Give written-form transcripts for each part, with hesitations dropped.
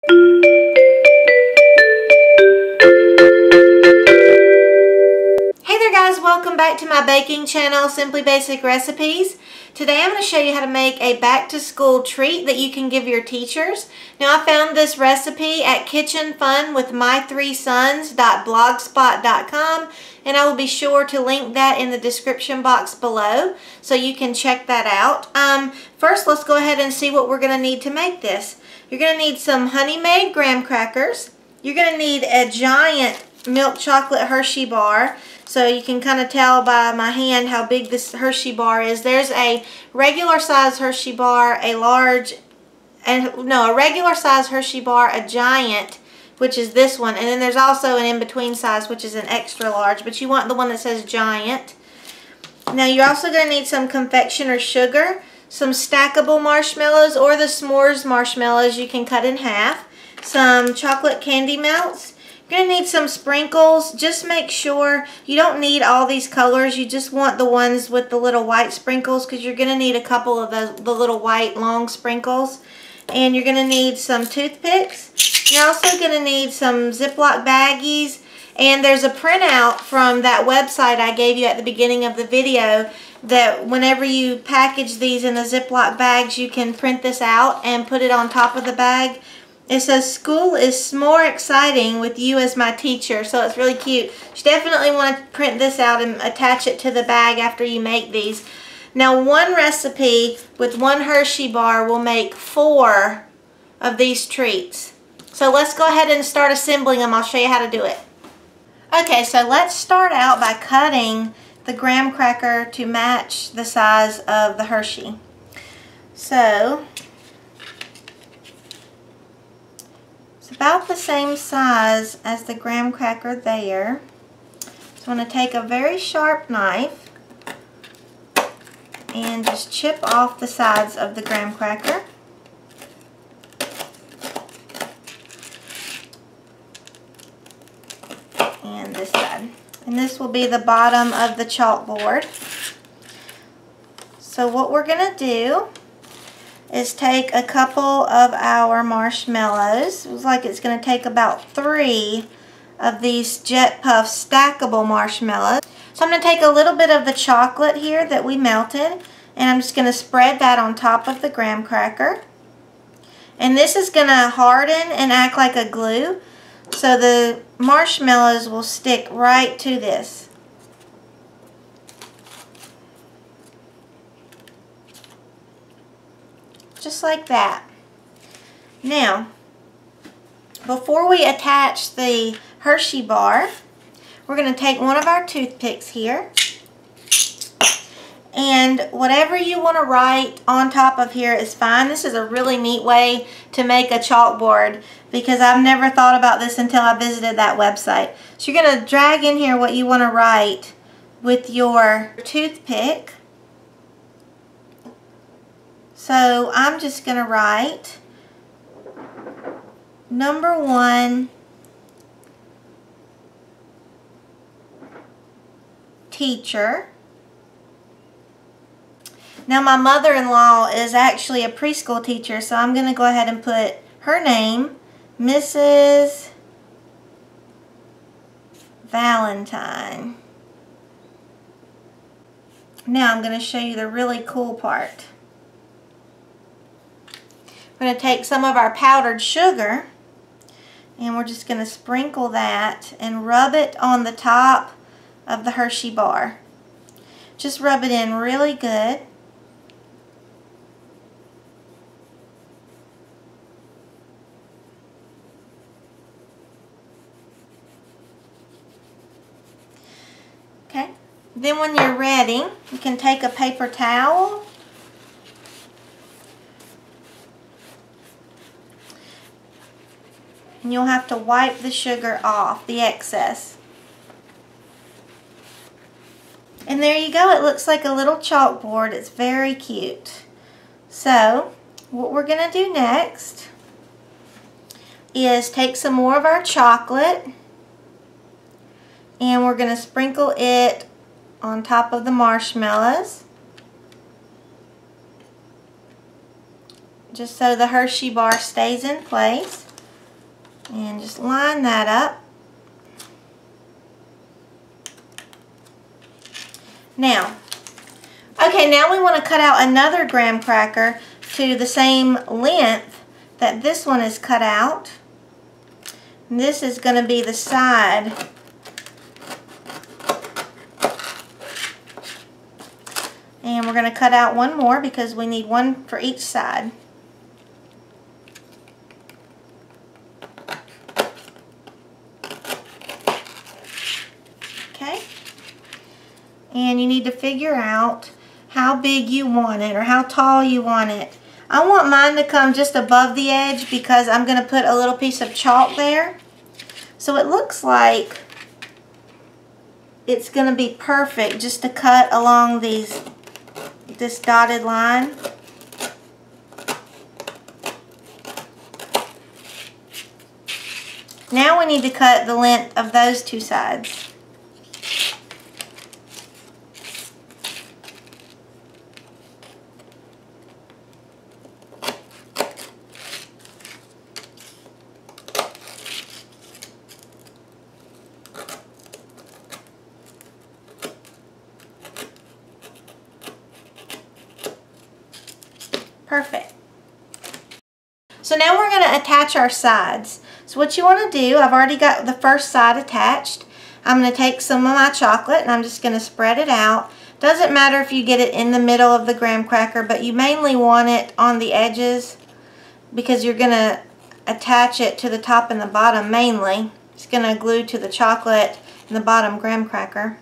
Hey there guys, welcome back to my baking channel, Simply Basic Recipes. Today I'm going to show you how to make a back-to-school treat that you can give your teachers. Now I found this recipe at kitchenfunwithmy3sons.blogspot.com, and I will be sure to link that in the description box below so you can check that out. First, let's go ahead and see what we're going to need to make this. You're going to need some honey-made graham crackers. You're going to need a giant milk chocolate Hershey bar. So you can kind of tell by my hand how big this Hershey bar is. There's a regular size Hershey bar, a regular size Hershey bar, a giant, which is this one, and then there's also an in-between size, which is an extra large, but you want the one that says giant. Now you're also going to need some confectioner sugar, some stackable marshmallows, or the s'mores marshmallows you can cut in half, some chocolate candy melts. You're going to need some sprinkles. Just make sure you don't need all these colors. You just want the ones with the little white sprinkles because you're going to need a couple of the little white long sprinkles. And you're going to need some toothpicks. You're also going to need some Ziploc baggies. And there's a printout from that website I gave you at the beginning of the video that whenever you package these in the Ziploc bags, you can print this out and put it on top of the bag. It says, "School is more exciting with you as my teacher," so it's really cute. You definitely want to print this out and attach it to the bag after you make these. Now, one recipe with one Hershey bar will make 4 of these treats. So let's go ahead and start assembling them. I'll show you how to do it. Okay, so let's start out by cutting the graham cracker to match the size of the Hershey. So about the same size as the graham cracker there. So I'm going to take a very sharp knife and just chip off the sides of the graham cracker. And this side. And this will be the bottom of the chalkboard. So what we're going to do is take a couple of our marshmallows. It looks like it's going to take about 3 of these Jet Puff stackable marshmallows. So I'm going to take a little bit of the chocolate here that we melted, and I'm just going to spread that on top of the graham cracker. And this is going to harden and act like a glue, so the marshmallows will stick right to this. Just like that. Now, before we attach the Hershey bar, we're going to take one of our toothpicks here, and whatever you want to write on top of here is fine. This is a really neat way to make a chalkboard because I've never thought about this until I visited that website. So you're going to drag in here what you want to write with your toothpick. So I'm just going to write number 1, teacher. Now my mother-in-law is actually a preschool teacher, so I'm going to go ahead and put her name, Mrs. Valentine. Now I'm going to show you the really cool part. We're going to take some of our powdered sugar and we're just going to sprinkle that and rub it on the top of the Hershey bar. Just rub it in really good. Okay. Then when you're ready, you can take a paper towel and you'll have to wipe the sugar off, the excess. And there you go. It looks like a little chalkboard. It's very cute. So what we're going to do next is take some more of our chocolate and we're going to sprinkle it on top of the marshmallows, just so the Hershey bar stays in place. And just line that up. Now, okay, now we want to cut out another graham cracker to the same length that this one is cut out. And this is going to be the side. And we're going to cut out one more because we need one for each side. Okay. And you need to figure out how big you want it or how tall you want it. I want mine to come just above the edge because I'm going to put a little piece of chalk there. So it looks like it's going to be perfect just to cut along this dotted line. Now we need to cut the length of those two sides. Perfect. So now we're going to attach our sides. So what you want to do, I've already got the first side attached. I'm going to take some of my chocolate and I'm just going to spread it out. Doesn't matter if you get it in the middle of the graham cracker, but you mainly want it on the edges because you're going to attach it to the top and the bottom mainly. It's going to glue to the chocolate and the bottom graham cracker.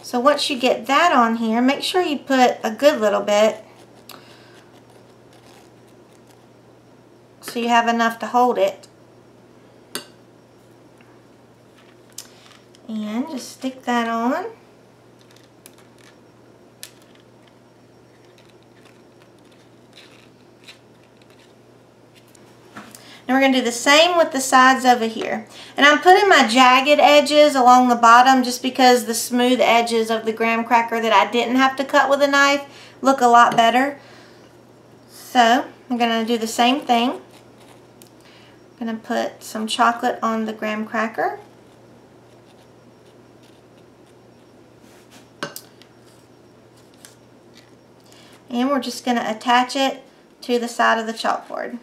So once you get that on here, make sure you put a good little bit so you have enough to hold it. And just stick that on. Now we're going to do the same with the sides over here. And I'm putting my jagged edges along the bottom just because the smooth edges of the graham cracker that I didn't have to cut with a knife look a lot better. So I'm going to do the same thing. I'm going to put some chocolate on the graham cracker. And we're just going to attach it to the side of the chalkboard.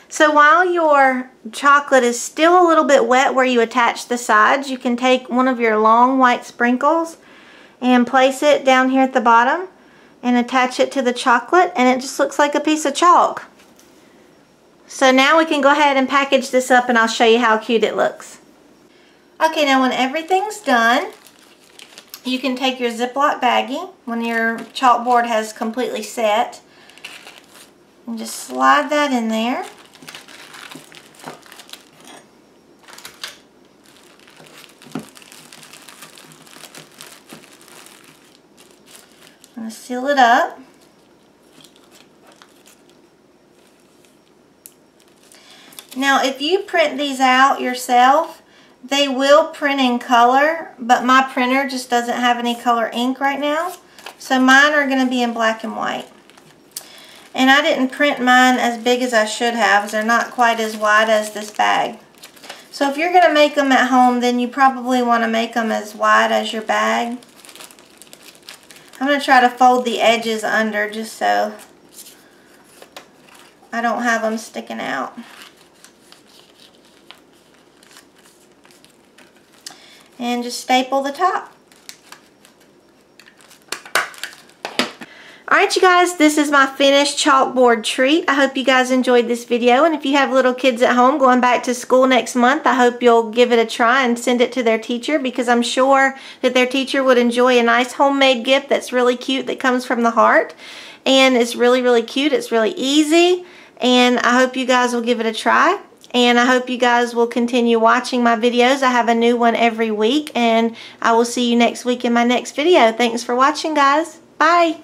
So while your chocolate is still a little bit wet where you attach the sides, you can take one of your long white sprinkles and place it down here at the bottom and attach it to the chocolate, and it just looks like a piece of chalk. So now we can go ahead and package this up and I'll show you how cute it looks. Okay, now when everything's done, you can take your Ziploc baggie when your chalkboard has completely set and just slide that in there. I'm going to seal it up. Now if you print these out yourself, they will print in color, but my printer just doesn't have any color ink right now. So mine are going to be in black and white. And I didn't print mine as big as I should have, as they're not quite as wide as this bag. So if you're going to make them at home, then you probably want to make them as wide as your bag. I'm going to try to fold the edges under just so I don't have them sticking out. And just staple the top. Alright you guys, this is my finished chalkboard treat. I hope you guys enjoyed this video, and if you have little kids at home going back to school next month, I hope you'll give it a try and send it to their teacher, because I'm sure that their teacher would enjoy a nice homemade gift that's really cute, that comes from the heart, and it's really cute. It's really easy, and I hope you guys will give it a try. And I hope you guys will continue watching my videos. I have a new one every week, and I will see you next week in my next video. Thanks for watching, guys. Bye.